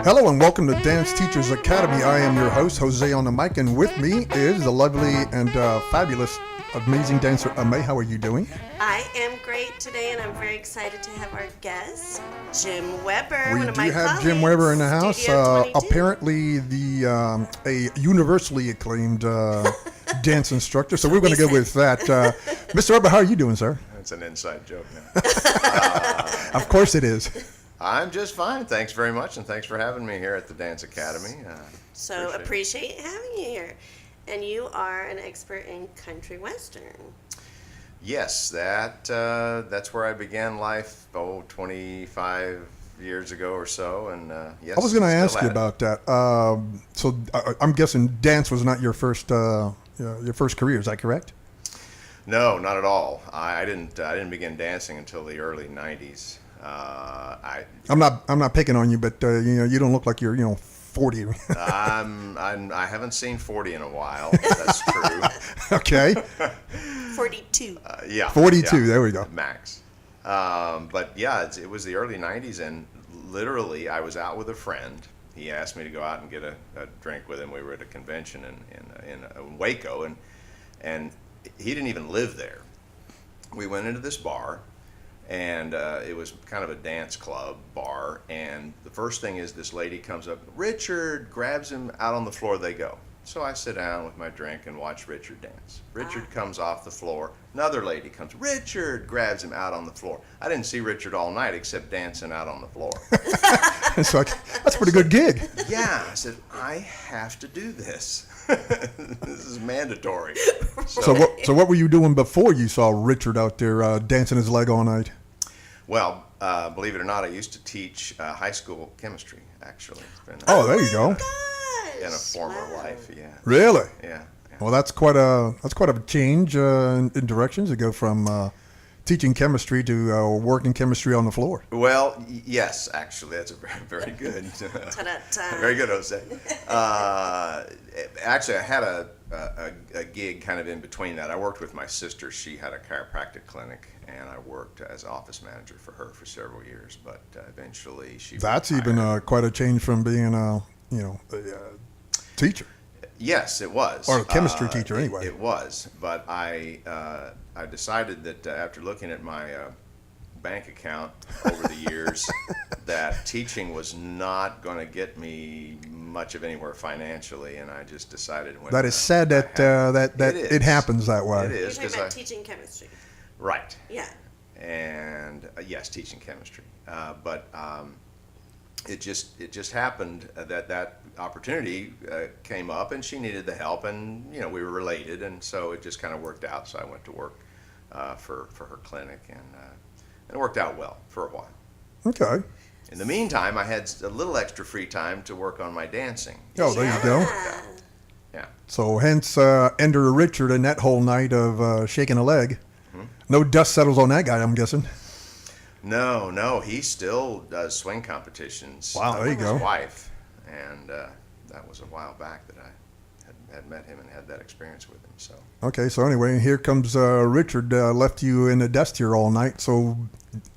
Hello and welcome to Dance Teachers Academy. I am your host, Jose on the mic, and with me is the lovely and fabulous, amazing dancer, May. How are you doing? I am great today, and I'm very excited to have our guest, Jim Weber, We one of do my have colleagues, Jim Weber in the house. Studio 22. Apparently, a universally acclaimed dance instructor. So we're going to go with that. Mr. Weber, how are you doing, sir? That's an inside joke now. Of course it is. I'm just fine. Thanks very much, and thanks for having me here at the Dance Academy. So appreciate having you here. And you are an expert in country western. Yes, that's where I began life, 25 years ago or so, and yes. I was going to still ask you at it. about that. So I'm guessing dance was not your first career. Is that correct? No, not at all. I didn't begin dancing until the early 90s. I'm not picking on you, but you don't look like you're 40. I haven't seen 40 in a while. That's true. Okay. 42. Yeah. 42. Yeah, There we go. max. But yeah, it was the early 90s, and literally I was out with a friend. He asked me to go out and get a drink with him. We were at a convention in Waco, and he didn't even live there. We went into this bar, and it was kind of a dance club bar, and the first thing is this lady comes up, Richard, grabs him, out on the floor they go. So I sit down with my drink and watch Richard dance. Richard comes off the floor, another lady comes, Richard, grabs him, out on the floor. I didn't see Richard all night except dancing out on the floor. It's like, that's a pretty good gig. Yeah, I said, I have to do this. This is mandatory. So what were you doing before you saw Richard out there dancing his leg all night? Well, believe it or not, I used to teach high school chemistry, actually. It's been, Oh, there you go. in a former life, yeah. Really? Yeah. Well, that's quite a change in directions to go from teaching chemistry to working chemistry on the floor. Well, yes, actually, that's a very good, Ta-da-ta. very good, Jose. Actually, I had a gig kind of in between that. I worked with my sister. She had a chiropractic clinic, and I worked as office manager for her for several years. But eventually, she That's retired. even quite a change from being a teacher. Yes, it was. Or a chemistry teacher, anyway. It was, but I decided that after looking at my bank account over the years, that teaching was not going to get me much of anywhere financially, and I just decided. That is sad that it happens that way. It You're is talking about teaching chemistry. right, Yeah. and yes, teaching chemistry, but. It just happened that opportunity came up, and she needed the help, and we were related, and so it just kind of worked out. So I went to work for her clinic, and it worked out well for a while. Okay. In the meantime, I had a little extra free time to work on my dancing. Oh, there you go. Yeah. Yeah. So hence enter Richard and that whole night of shaking a leg. No dust settles on that guy, I'm guessing. No, he still does swing competitions. Wow, there you with go. His wife, and that was a while back that I had met him and had that experience with him. So. Okay, so anyway, here comes Richard. Left you in the dust here all night. So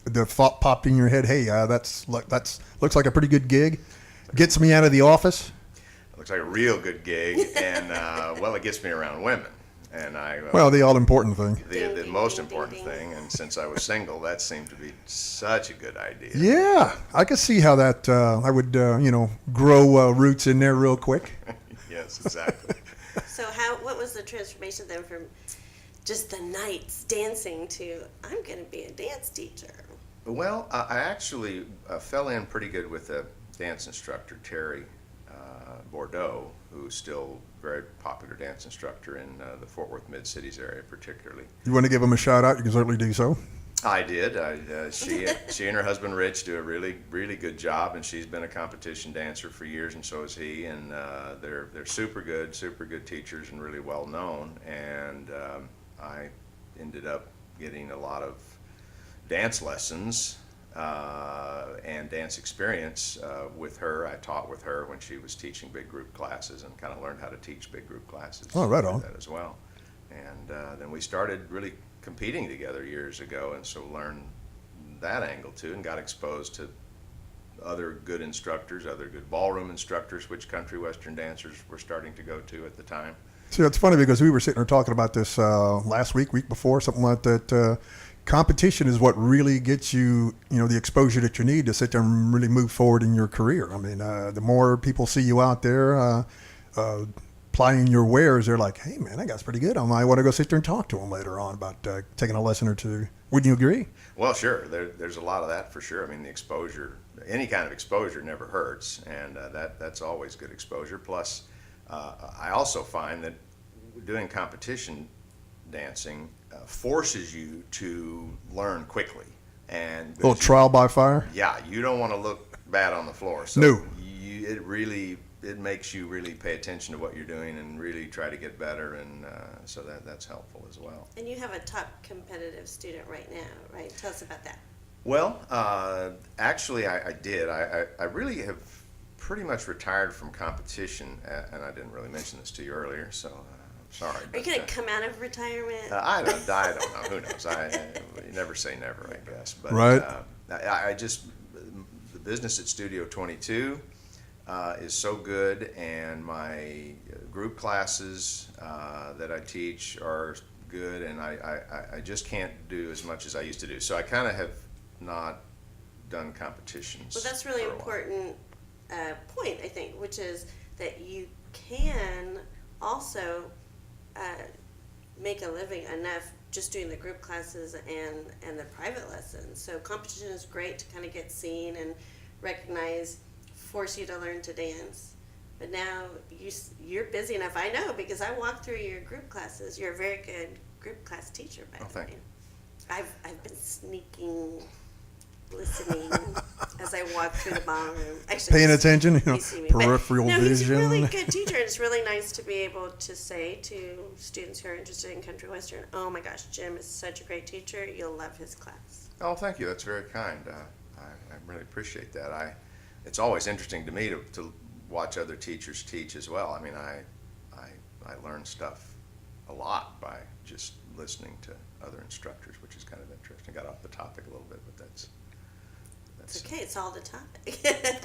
the thought popped in your head, hey, that's looks like a pretty good gig. Gets me out of the office. It looks like a real good gig, and well, it gets me around women, and Well, the all-important thing. the most important thing. And since I was single, that seemed to be such a good idea. Yeah, I could see how that I would grow roots in there real quick. Yes, exactly. So what was the transformation then from just the nights dancing to I'm going to be a dance teacher? Well, I actually fell in pretty good with a dance instructor, Terry Bordeaux, who's still a very popular dance instructor in the Fort Worth Mid-Cities area particularly. You want to give him a shout out? You can certainly do so. I did. She and her husband Rich do a really, really good job, and she's been a competition dancer for years, and so is he. And they're super good teachers, and really well known. And I ended up getting a lot of dance lessons and dance experience with her. I taught with her when she was teaching big group classes, and kind of learned how to teach big group classes. Oh, right on. That as well. And then we started really competing together years ago, and so learned that angle too, and got exposed to other good instructors, other good ballroom instructors, which country western dancers were starting to go to at the time. See, it's funny because we were sitting there talking about this last week before, something like that. Competition is what really gets you, the exposure that you need to sit there and really move forward in your career. I mean, the more people see you out there plying your wares, they're like, hey, man, that guy's pretty good. I might want to go sit there and talk to him later on about taking a lesson or two. Wouldn't you agree? Well, sure. There's a lot of that for sure. I mean, the exposure, any kind of exposure never hurts, and that's always good exposure. Plus, I also find that doing competition dancing forces you to learn quickly. And A little trial by fire? yeah, you don't want to look bad on the floor. So No. it makes you really pay attention to what you're doing and really try to get better, and so that's helpful as well. And you have a top competitive student right now, right? Tell us about that. Well, actually, I did. I really have pretty much retired from competition, and I didn't really mention this to you earlier, so I'm sorry. Are you going to come out of retirement? I don't know. Who knows? You never say never, I guess. But Right. I just, the business at Studio 22 is so good, and my group classes that I teach are good, and I just can't do as much as I used to do. So I kind of have not done competitions. Well, that's really for a while. important point, I think, which is that you can also make a living enough just doing the group classes and the private lessons. So competition is great to kind of get seen and recognized, force you to learn to dance. But now you're busy enough. I know because I walked through your group classes. You're a very good group class teacher, by the thank way. you. I've been sneaking, listening as I walk through the ballroom. Actually, Paying attention, you see me. But, peripheral no, vision. he's a really good teacher, and it's really nice to be able to say to students who are interested in country western, "Oh my gosh, Jim is such a great teacher. You'll love his class." Oh, thank you. That's very kind. I really appreciate that. It's always interesting to me to watch other teachers teach as well. I mean, I learn stuff a lot by just listening to other instructors, which is kind of interesting. Got off the topic a little bit, but that's It's okay. It's all the topic.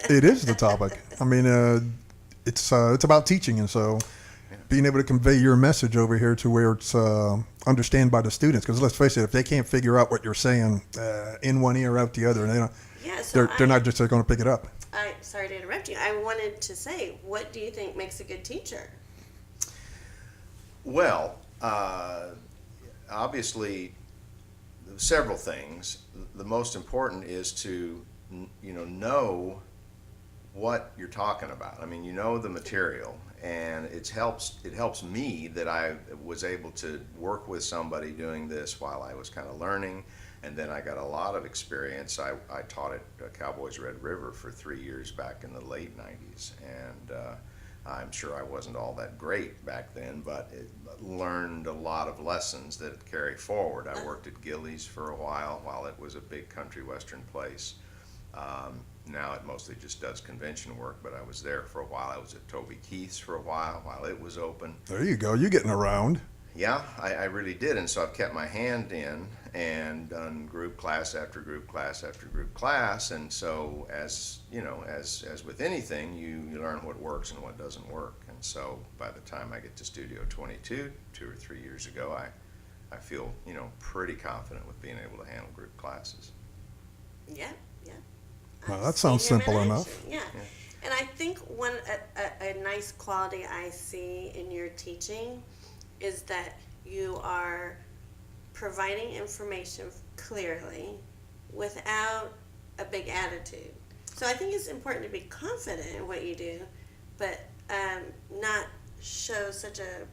It is the topic. I mean, it's about teaching, and so being able to convey your message over here to where it's understand by the students. Because let's face it, if they can't figure out what you're saying in one ear out the other, and they don't, Yeah, so they're not just going to pick it up. Sorry to interrupt you. I wanted to say, what do you think makes a good teacher? Well, obviously, several things. The most important is to know what you're talking about. I mean, you know the material, and it helps me that I was able to work with somebody doing this while I was kind of learning, and then I got a lot of experience. I taught at Cowboys Red River for 3 years back in the late 90s, and I'm sure I wasn't all that great back then, but learned a lot of lessons that carry forward. I worked at Gillies for a while it was a big country western place. Now it mostly just does convention work, but I was there for a while. I was at Toby Keith's for a while it was open. There you go. You're getting around. Yeah, I really did, and so I've kept my hand in and done group class after group class after group class, and so as with anything, you learn what works and what doesn't work, and so by the time I get to Studio 22, 2 or 3 years ago, I feel pretty confident with being able to handle group classes. Yeah. Well, I've that sounds seen him in simple action. enough. Yeah. And I think a nice quality I see in your teaching is that you are providing information clearly without a big attitude. So I think it's important to be confident in what you do, but not show such a,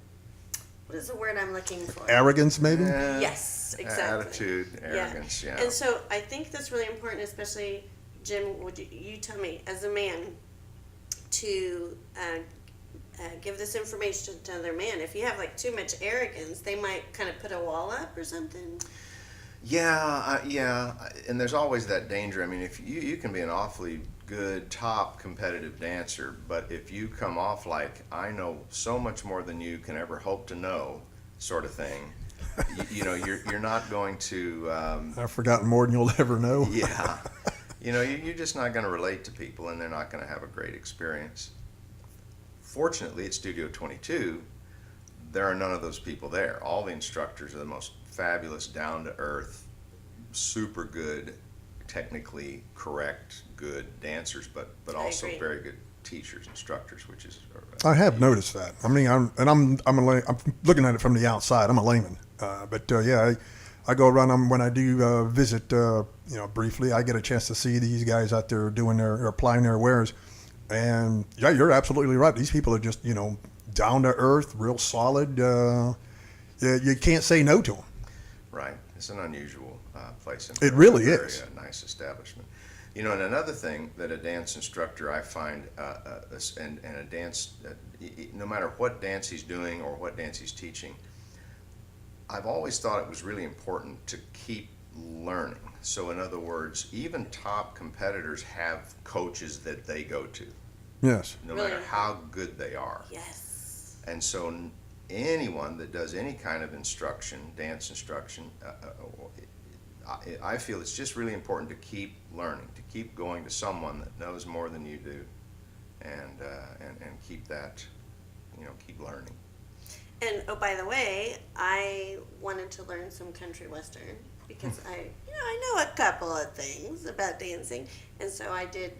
what is the word I'm looking for? Arrogance, maybe? Yes, exactly. Attitude, arrogance, yeah. And so I think that's really important, especially, Jim, would you tell me, as a man, to give this information to another man? If you have like too much arrogance, they might kind of put a wall up or something. Yeah, and there's always that danger. I mean, if you can be an awfully good, top competitive dancer, but if you come off like, I know so much more than you can ever hope to know, sort of thing, you're not going to. I've forgotten more than you'll ever know. Yeah, you're just not going to relate to people, and they're not going to have a great experience. Fortunately, at Studio 22, there are none of those people there. All the instructors are the most fabulous, down-to-earth, super good, technically correct, good dancers, but I also agree. very good teachers, instructors, which is I have noticed that. I mean, I'm looking at it from the outside. I'm a layman, yeah, I go around. When I do visit, briefly, I get a chance to see these guys out there doing or applying their wares, and yeah, you're absolutely right. These people are just down to earth, real solid. You can't say no to them. right. It's an unusual place. It really very, is. Nice establishment. And another thing that a dance instructor I find, and a dance, no matter what dance he's doing or what dance he's teaching, I've always thought it was really important to keep learning. So in other words, even top competitors have coaches that they go to, Yes. no Really? matter how good they are. Yes. And so anyone that does any kind of instruction, dance instruction, I feel it's just really important to keep learning, to keep going to someone that knows more than you do, and keep that, keep learning. And oh, by the way, I wanted to learn some country western because I know a couple of things about dancing, and so I did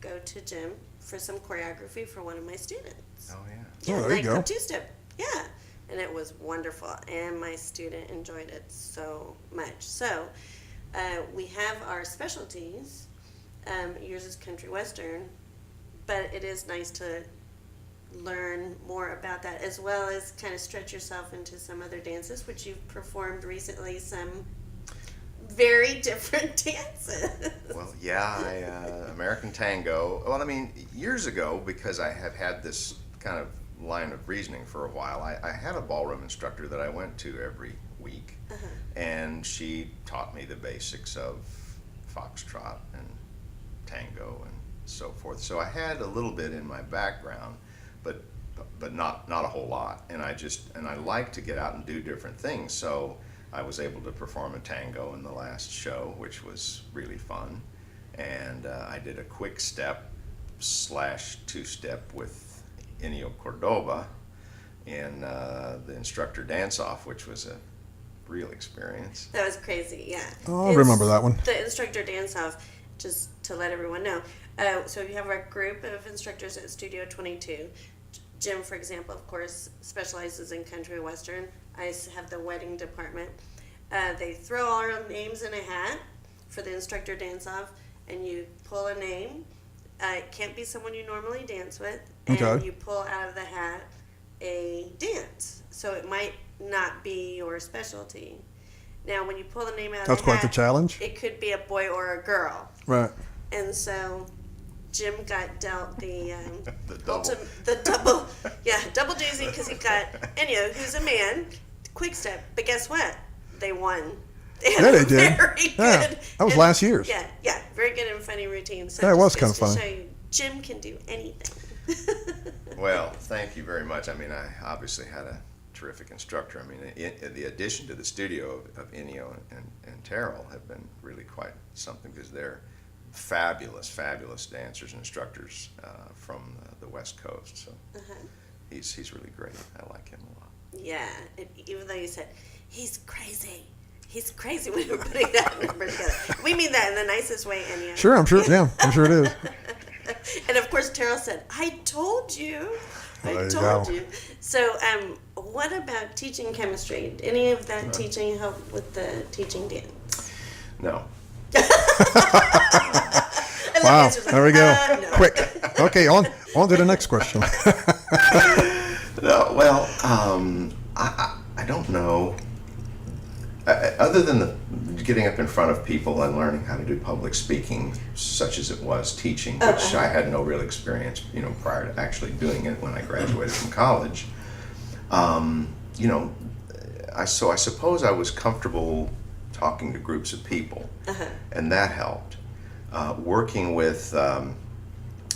go to gym for some choreography for one of my students. Oh yeah. Oh, there you like go. a two-step, yeah, and it was wonderful, and my student enjoyed it so much. So we have our specialties. Yours is country western, but it is nice to learn more about that, as well as kind of stretch yourself into some other dances, which you've performed recently, some very different dances. Well, yeah, American Tango. Well, I mean, years ago, because I have had this kind of line of reasoning for a while, I had a ballroom instructor that I went to every week, and she taught me the basics of foxtrot and tango and so forth. So I had a little bit in my background, but not a whole lot. And I like to get out and do different things. So I was able to perform a tango in the last show, which was really fun. And I did a quick step / two-step with Ennio Cordoba in the instructor dance-off, which was a real experience. That was crazy, yeah. Oh, I remember that one. The instructor dance-off, just to let everyone know. So you have a group of instructors at Studio 22. Jim, for example, of course, specializes in country western. I have the wedding department. They throw all our names in a hat for the instructor dance-off, and you pull a name. It can't be someone you normally dance with, and Okay. you pull out of the hat a dance. So it might not be your specialty. Now, when you pull the name out of That's the quite the hat, challenge. it could be a boy or a girl. Right. And so Jim got dealt the The double. double doozy, because he got Ennio, who's a man, quick step. But guess what? They won. Yeah, they did. Very Yeah, good. that was and- last year's. Yeah, very good and funny routine. So Yeah, it was just kinda goes to funny. show you, Jim can do anything. Well, thank you very much. I mean, I obviously had a terrific instructor. I mean, the addition to the studio of Ennio and Terrell have been really quite something, because they're fabulous dancers and instructors from the West Coast. So he's really great. I like him a lot. Yeah, even though you said, he's crazy. He's crazy when we're putting that number together. We mean that in the nicest way, Ennio. Sure, I'm sure. Yeah, I'm sure it is. And of course, Terrell said, I told you. Well, there I you told go. you. So, what about teaching chemistry? Did any of that teaching help with the teaching dance? No. I love Wow. answers like, There we go. no. Quick. Okay, on to the next question. No, well, I don't know. Other than getting up in front of people and learning how to do public speaking, such as it was teaching, which I had no real experience, prior to actually doing it when I graduated from college. I suppose I was comfortable talking to groups of people, and that helped. Working with, I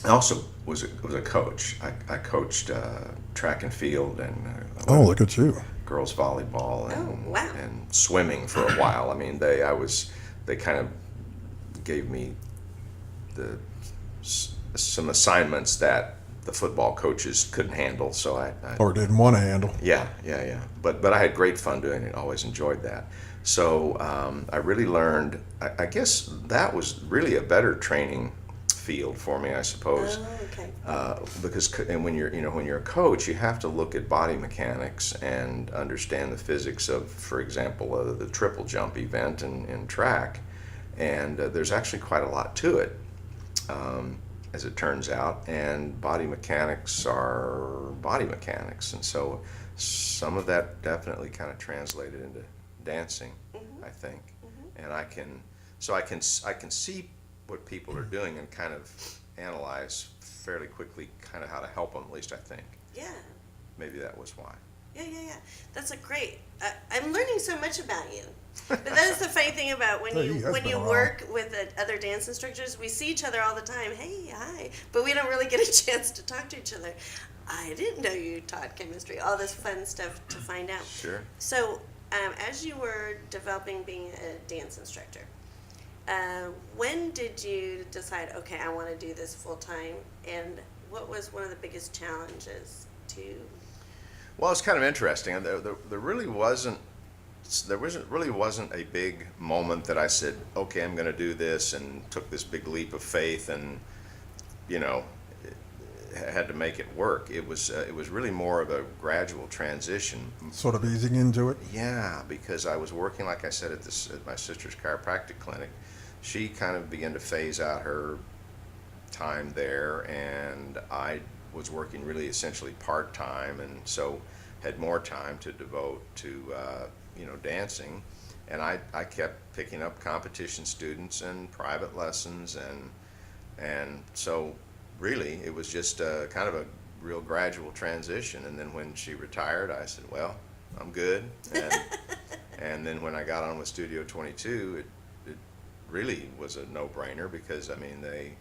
also was a coach. I coached track and field and Oh, look at you. girls volleyball and, Oh, wow. and swimming for a while. I mean, they kind of gave me some assignments that the football coaches couldn't handle. So I Or didn't want to handle. yeah. But I had great fun doing it. Always enjoyed that. So I really learned. I guess that was really a better training field for me, I suppose. Oh, okay. Because and when you're a coach, you have to look at body mechanics and understand the physics of, for example, the triple jump event in track. And there's actually quite a lot to it, as it turns out. And body mechanics are body mechanics, and so some of that definitely kind of translated into dancing, I think. And I can see what people are doing and kind of analyze fairly quickly kind of how to help them, at least I think. Yeah. Maybe that was why. Yeah. That's a great. I'm learning so much about you. But that is the funny thing about when Oh, you has when been you around. work with other dance instructors. We see each other all the time. Hey, hi. But we don't really get a chance to talk to each other. I didn't know you taught chemistry. All this fun stuff to find out. Sure. So, as you were developing being a dance instructor, when did you decide, okay, I want to do this full time? And what was one of the biggest challenges to? Well, it's kind of interesting. There really wasn't a big moment that I said, okay, I'm going to do this, and took this big leap of faith, and had to make it work. It was really more of a gradual transition. Sort of easing into it. Yeah, because I was working, like I said, at my sister's chiropractic clinic. She kind of began to phase out her time there, and I was working really essentially part-time, and so had more time to devote to dancing. And I kept picking up competition students and private lessons, and so really it was just kind of a real gradual transition. And then when she retired, I said, well, I'm good. And then when I got on with Studio 22, it really was a no-brainer, because I mean they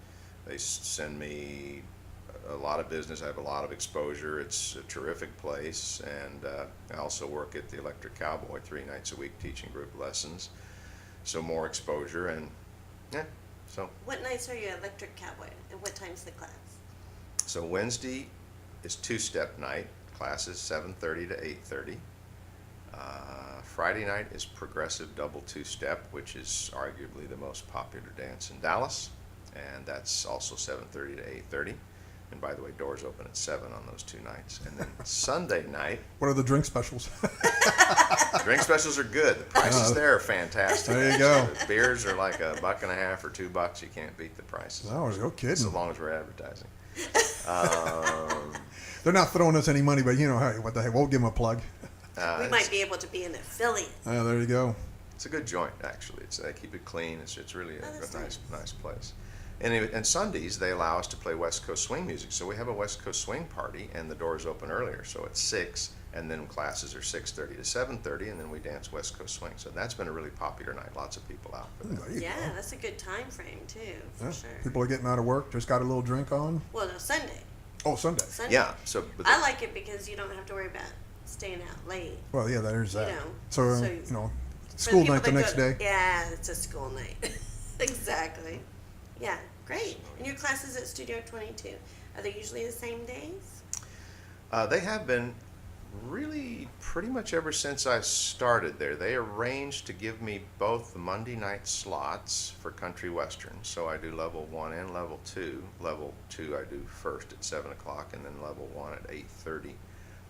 send me a lot of business. I have a lot of exposure. It's a terrific place, and I also work at the Electric Cowboy 3 nights a week teaching group lessons, so more exposure. And yeah, so What nights are you at Electric Cowboy, and what time's the class? so Wednesday is two-step night, classes 7:30 to 8:30. Friday night is progressive double two-step, which is arguably the most popular dance in Dallas, and that's also 7:30 to 8:30. And by the way, doors open at 7 on those 2 nights. And then Sunday night, What are the drink specials? drink specials are good. The prices there are fantastic. There you go. The beers are like $1.50 or $2. You can't beat the prices. No, no kidding. So long as we're advertising. They're not throwing us any money, but hey, what the heck? We'll give them a plug. We might be able to be an affiliate. There you go. It's a good joint, actually. They keep it clean. It's really a that's nice place. And Sundays, they allow us to play West Coast swing music. So we have a West Coast swing party, and the doors open earlier. So it's 6, and then classes are 6:30 to 7:30, and then we dance West Coast swing. So that's been a really popular night. Lots of people out for that. There you Yeah, go. that's a good time frame too, for Yeah. sure. People are getting out of work, just got a little drink on. Well, no, Sunday. Oh, Sunday. Sunday. Yeah. So but I like it because you don't have to worry about staying out late. Well, yeah, there's that. You know, So, so- school For people night the that next day. Yeah, it's a school night. Exactly. Yeah, great. And your classes at Studio 22, are they usually the same days? They have been really pretty much ever since I started there. They arranged to give me both the Monday night slots for country western. So I do level 1 and level 2. Level 2 I do first at 7 o'clock, and then level 1 at 8:30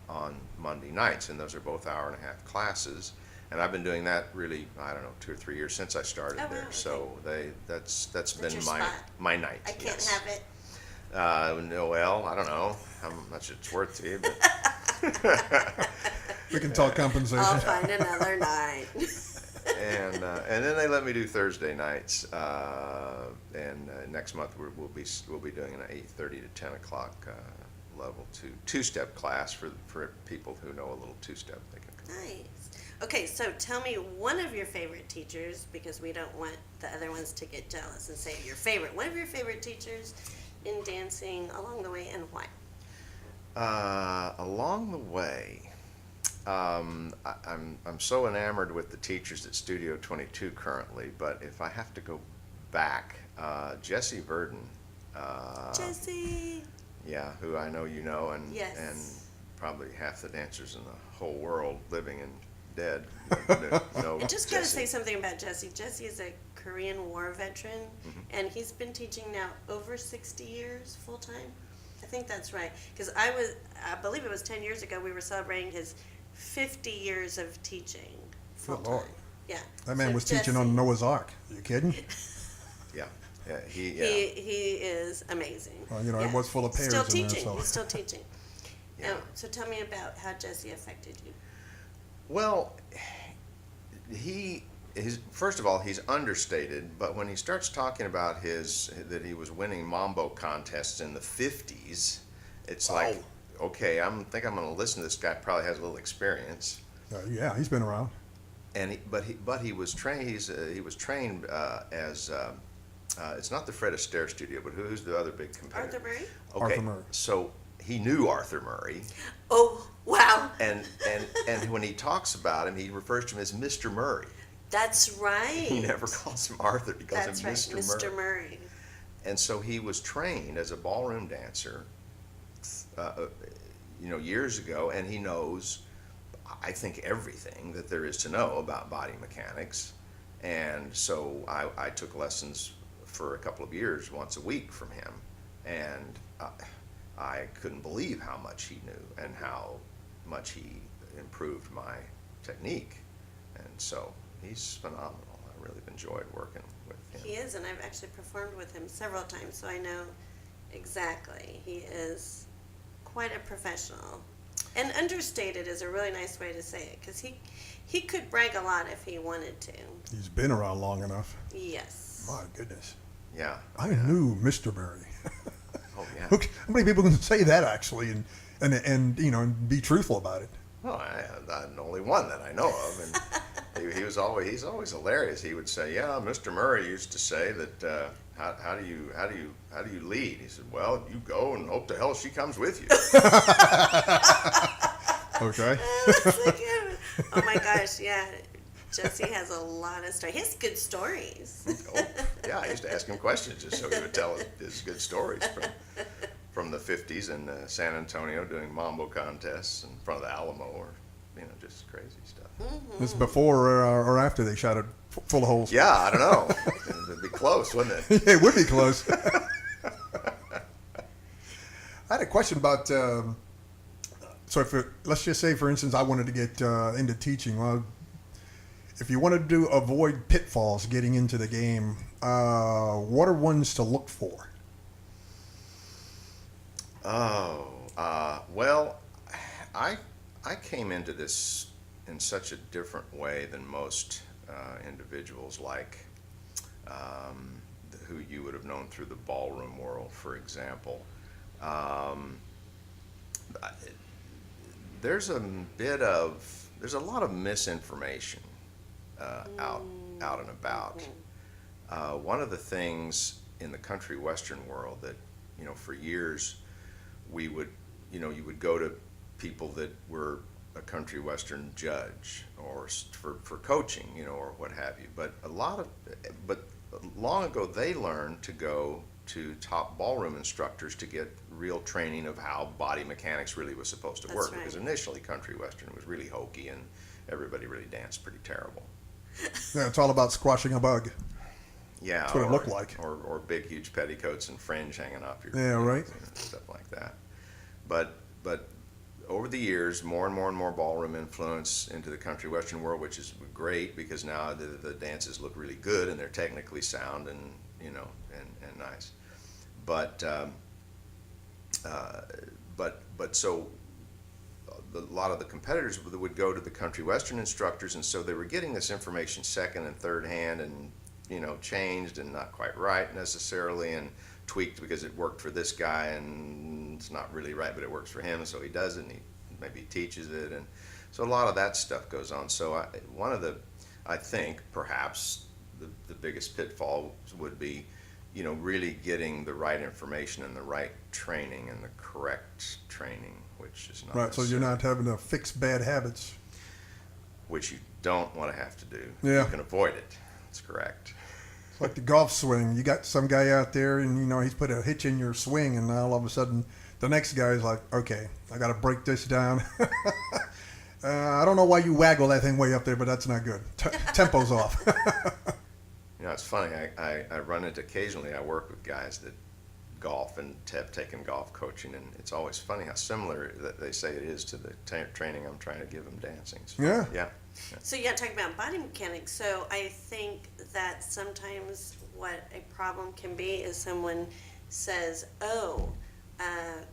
on Monday nights. And those are both hour-and-a-half classes. And I've been doing that really, I don't know, 2 or 3 years since I started Oh, wow, there. okay. So that's been your my spot. my night. I can't yes. have it. No, well, I don't know how much it's worth to you, but We can talk compensation. I'll find another night. and then they let me do Thursday nights. And next month we'll be doing an 8:30 to 10 o'clock level 2 step class for people who know a little 2-step. They can come. Nice. Okay, so tell me one of your favorite teachers, because we don't want the other ones to get jealous and say your favorite. One of your favorite teachers in dancing along the way, and why? Along the way, I'm so enamored with the teachers at Studio 22 currently, but if I have to go back. Jesse Verdon. Jesse. Yeah, who I know you know, and Yes. and probably half the dancers in the whole world, living and dead, know I just got to Jesse. say something about Jesse. Jesse is a Korean War veteran, and he's been teaching now over 60 years full time. I think that's right. Because I believe it was 10 years ago, we were celebrating his 50 years of teaching full Good time. Lord. Yeah. That man So was teaching Jesse, on Noah's Ark. Are you kidding? Yeah, He is amazing. Well, you know, it was full of Still parents in there, teaching. so. He's still teaching. Yeah. So tell me about how Jesse affected you. Well, first of all, he's understated, but when he starts talking about that he was winning mambo contests in the 50s, it's like, okay, think I'm going to listen to this guy. Probably has a little experience. Yeah, he's been around. And he was trained. He was trained as it's not the Fred Astaire studio, but who's the other big competitor? Arthur Murray? Okay, Arthur Murray. so he knew Arthur Murray, Oh, wow. and when he talks about him, he refers to him as Mr. Murray. That's right. He never calls him Arthur. He calls That's him right, Mr. Murray. Mr. Murray. And so he was trained as a ballroom dancer, years ago, and he knows, I think, everything that there is to know about body mechanics. And so I took lessons for a couple of years, once a week, from him, and I couldn't believe how much he knew and how much he improved my technique. And so he's phenomenal. I really enjoyed working with him. He is, and I've actually performed with him several times, so I know exactly. He is quite a professional. And understated is a really nice way to say it, because he could brag a lot if he wanted to. He's been around long enough. Yes. My goodness. Yeah. I knew Mr. Murray. Oh, yeah. How many people can say that actually and you know, and be truthful about it? Well, I'm the only one that I know of, and he's always hilarious. He would say, "Yeah, Mr. Murray used to say that. How do you lead?" He said, "Well, you go and hope the hell she comes with you." Okay. Oh my gosh, yeah. Jesse has a lot of stories. He has good stories. Oh, yeah, I used to ask him questions just so he would tell his good stories from the 50s in San Antonio doing mambo contests in front of the Alamo, or just crazy stuff. This is before or after they shot it full of holes. Yeah, I don't know. It'd be close, wouldn't it? It would be close. I had a question about. So let's just say, for instance, I wanted to get into teaching. Well, if you wanted to avoid pitfalls getting into the game, what are ones to look for? Oh, well, I came into this in such a different way than most individuals, like who you would have known through the ballroom world, for example. There's a lot of misinformation out and about. One of the things in the country western world that, for years you would go to people that were a country western judge or for coaching, or what have you. But long ago they learned to go to top ballroom instructors to get real training of how body mechanics really was supposed to That's work. right. Because initially country western was really hokey and everybody really danced pretty terrible. Yeah, it's all about squashing a bug. Yeah, That's what it looked like. Or big, huge petticoats and fringe hanging off your Yeah, right. stuff like that. But over the years, more and more ballroom influence into the country western world, which is great because now the dances look really good and they're technically sound and and nice. But so a lot of the competitors would go to the country western instructors, and so they were getting this information second and third hand, and changed and not quite right necessarily, and tweaked because it worked for this guy and it's not really right, but it works for him, so he does it and he maybe teaches it, and so a lot of that stuff goes on. So I think perhaps the biggest pitfall would be really getting the right information and the right training and the correct training, which is not Right, so you're not having to fix bad habits. which you don't want to have to do. Yeah. You can avoid it. That's correct. Like the golf swing. You got some guy out there and, he's put a hitch in your swing, and now all of a sudden the next guy is like, okay, I got to break this down. I don't know why you waggle that thing way up there, but that's not good. Tempo's off. It's funny. I run into occasionally. I work with guys that golf and have taken golf coaching, and it's always funny how similar that they say it is to the training I'm trying to give them dancing. So, Yeah. So you got to talk about body mechanics. So I think that sometimes what a problem can be is someone says, "Oh,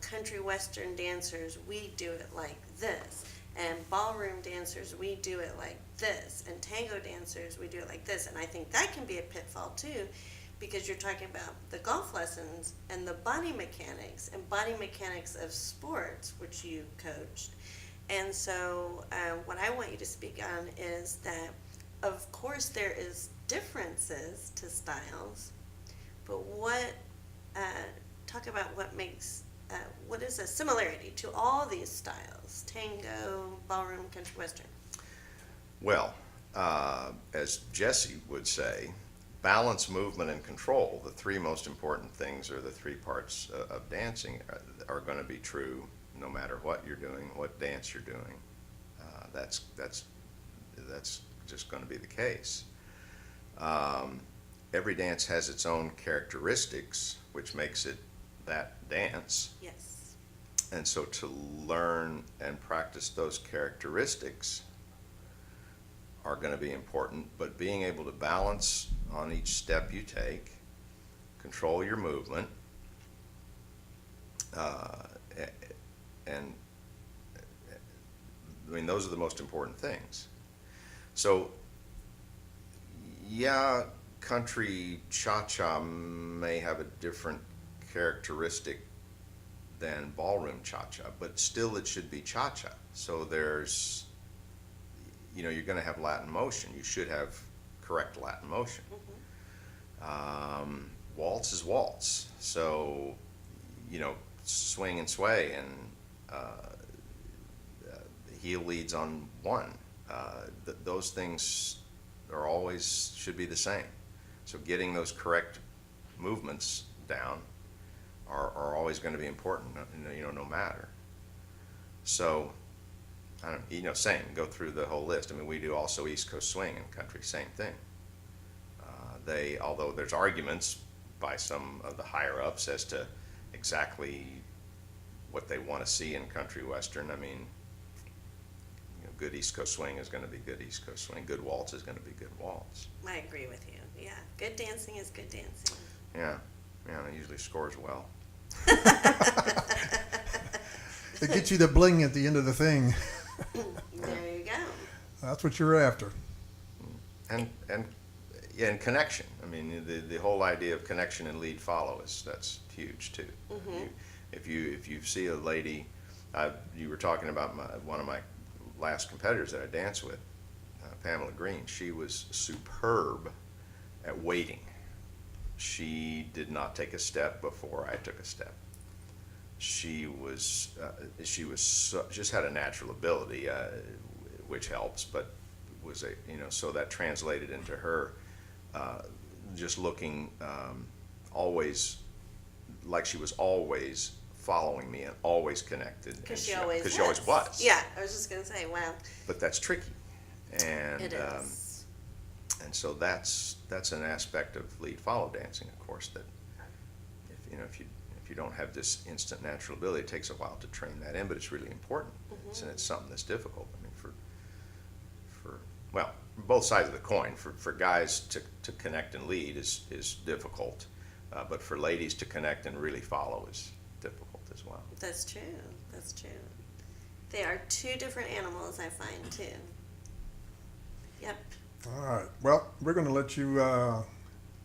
country western dancers, we do it like this, and ballroom dancers, we do it like this, and tango dancers, we do it like this." And I think that can be a pitfall too, because you're talking about the golf lessons and the body mechanics of sports, which you coached. And so what I want you to speak on is that, of course, there is differences to styles, but talk about what is a similarity to all these styles, tango, ballroom, country western? Well, as Jesse would say, balance, movement, and control, the three most important things, or the three parts of dancing, are going to be true no matter what you're doing, what dance you're doing. That's just going to be the case. Every dance has its own characteristics, which makes it that dance. Yes. And so to learn and practice those characteristics are going to be important, but being able to balance on each step you take, control your movement, and I mean, those are the most important things. So, yeah, country cha-cha may have a different characteristic than ballroom cha-cha, but still it should be cha-cha. So there's, you're going to have Latin motion. You should have correct Latin motion. Waltz is waltz. So, swing and sway, and heel leads on one. Those things should be the same. So getting those correct movements down are always going to be important, no matter. So, same, go through the whole list. I mean, we do also East Coast swing and country, same thing. Although there's arguments by some of the higher ups as to exactly what they want to see in country western. I mean, good East Coast swing is going to be good East Coast swing. Good waltz is going to be good waltz. I agree with you. Yeah, good dancing is good dancing. Yeah, and it usually scores well. It gets you the bling at the end of the thing. There you go. That's what you're after. And connection. I mean, the whole idea of connection and lead follow that's huge too. Mm-hmm. If you see a lady, you were talking about one of my last competitors that I danced with, Pamela Green. She was superb at waiting. She did not take a step before I took a step. She just had a natural ability, which helps, but so that translated into her just looking always like she was always following me and always connected. Because she always was. Yeah, I was just going to say, wow. But that's tricky. And it is. And so that's an aspect of lead follow dancing, of course, that if you don't have this instant natural ability, it takes a while to train that in, but it's really important. Mm-hmm. And it's something that's difficult. I mean, for both sides of the coin, for guys to connect and lead is difficult, but for ladies to connect and really follow is difficult as well. That's true. They are two different animals, I find, too. Yep. All right. Well, we're going to let you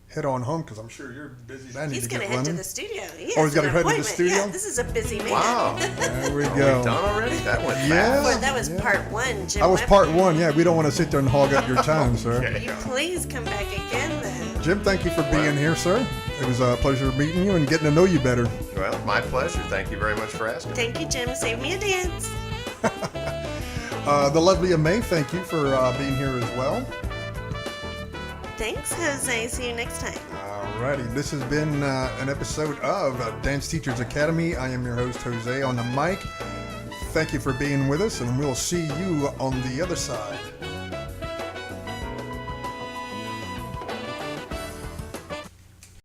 head on home because I'm sure you're busy. I need He's to going to get head to running. the studio. He's got to head to the studio? Yeah, this is a busy man. Wow. There we Are we go. done already? That went Yeah. fast. Well, that was part one, Jim. That was Webb. part one. Yeah, we don't want to sit there and hog up your time, sir. Okay. You please come back again, then. Jim, thank you for being here, sir. It was a pleasure meeting you and getting to know you better. Well, my pleasure. Thank you very much for asking. Thank you, Jim. Save me a dance. The lovely May, thank you for being here as well. Thanks, Jose. See you next time. Alrighty, this has been an episode of Dance Teachers Academy. I am your host, Jose, on the mic. Thank you for being with us, and we'll see you on the other side.